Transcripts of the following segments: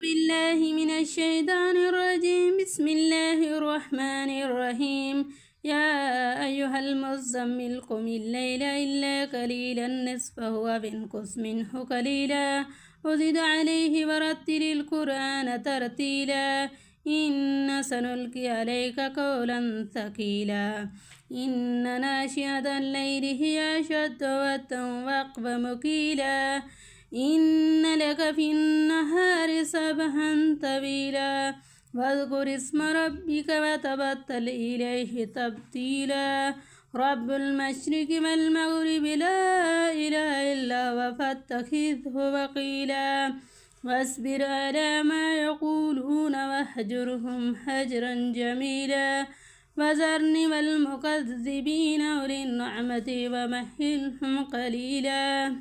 بالله من الشيطان الرجيم. بسم الله الرحمن الرحيم. يا أيها المزمل قم الليل إلا قليلا نصفه وانقص منه قليلا وزد عليه ورتل القرآن ترتيلا إن سنلقي عليك قولا ثقيلا إن ناشئة الليل هي أشد وطئا وأقوم قيلا إن لك في النهار سبحا طويلا واذكر اسم ربك وتبتل إليه تبتيلا رب المشرق والمغرب لا إله إلا هو فاتخذه وقيلا واصبر على ما يقولون واهجرهم هجرا جميلا وذرني والمكذبين أولي النعمة ومهلهم قليلا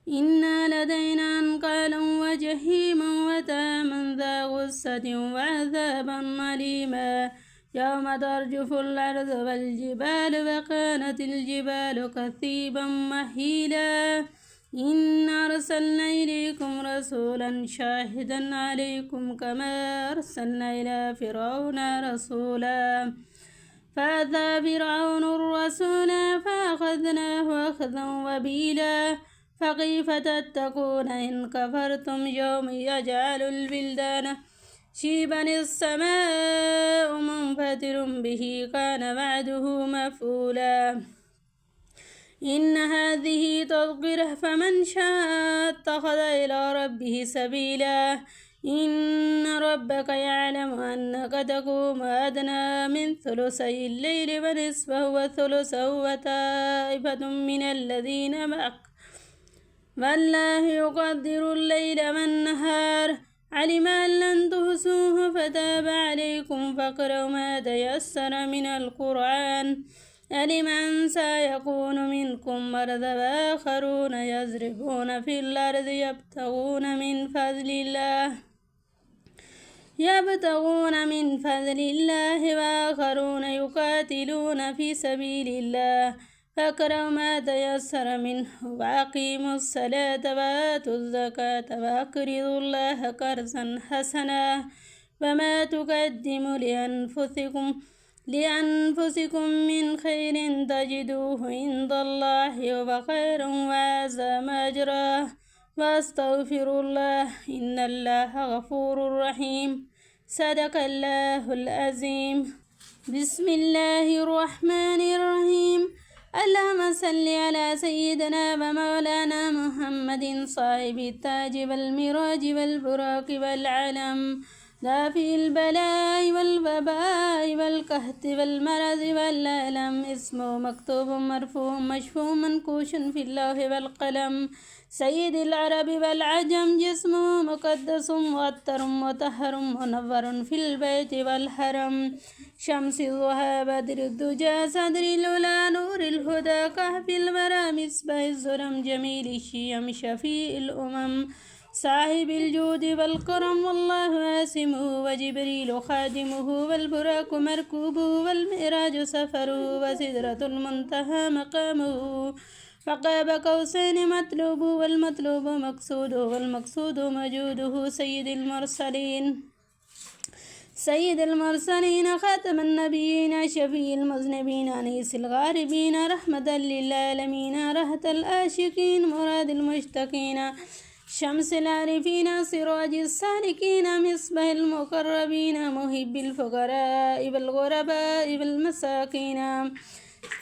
إنا لدينا أنقالا وجحيما وتاما ذا غصة وعذابا أليما يوم ترجف الأرض والجبال وكانت الجبال كثيبا مهيلا إنا أرسلنا إليكم رسولا شاهدا عليكم كما أرسلنا إلى فرعون رسولا فأتى فرعون الرسول فأخذناه أخذا وبيلا فكيف تتقون إن كفرتم يوم يجعل البلدان شيبا السماء منفطر به كان وعده مفعولا إن هذه تذكرة فمن شاء اتخذ إلى ربه سبيلا إن ربك يعلم أنك تقوم أدنى من ثلثي الليل ونصفه وثلثه وطائفة من الذين معك والله يقدر الليل والنهار علم أن لن تحصوه فتاب عليكم فاقرؤوا ما تيسر من القرآن علم أن سيكون منكم مرضى وآخرون يضربون في الأرض يبتغون من فضل الله وآخرون يقاتلون في سبيل الله فاقرؤوا ما تيسر منه وأقيموا الصلاة وآتوا الزكاة وأقرضوا الله قرضا حسنا وما تقدموا لأنفسكم من خير تجدوه عند الله هو خيرا وأعظم أجرا واستغفر الله إن الله غفور رحيم. صدق الله العظيم. بسم الله الرحمن الرحيم. اللهم صل على سيدنا ومولانا محمد صاحب التاج والمراج والبراق والعلم دافع البلاء والوباء والقحط والمرض والألم اسمه مكتوب مرفوع مشفوع منقوش في اللوح والقلم سيد العرب والعجم جسمه مقدس مؤطر مطهر منور في البيت والحرم شمس الضحى بدر الدجى صدر الأولى نور الهدى كهف الورى مصباح الظلم جميل الشيم شفيع الأمم صاحب الجود والكرم والله عاصمه وجبريل خادمه والبراق مركوبه والمعراج سفره وسدرة المنتهى مقامه فقاب قوسين مطلوب والمطلوب مقصود والمقصود موجوده سيد المرسلين خاتم النبيين شفيع المذنبين أنيس الغاربين رحمة للعالمين رهة الآشقين مراد المشتقين شمس العارفين سراج السالكين مصباح المقربين محب الفقراء والغرباء والمساكين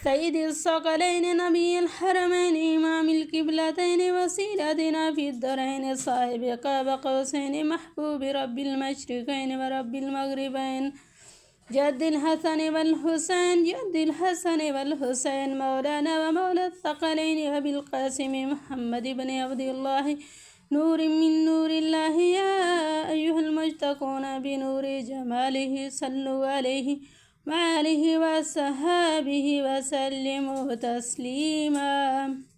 سيد الثقلين نبي الحرمين إمام القبلتين وسيلتنا في الدارين صاحب قاب قوسين محبوب رب المشرقين ورب المغربين جد الحسن والحسين مولانا ومولى الثقلين أبي القاسم محمد بن عبد الله نور من نور الله يا أيها المشتقون بنور جماله صلوا عليه وآله وصحابه وسلموا تسليما.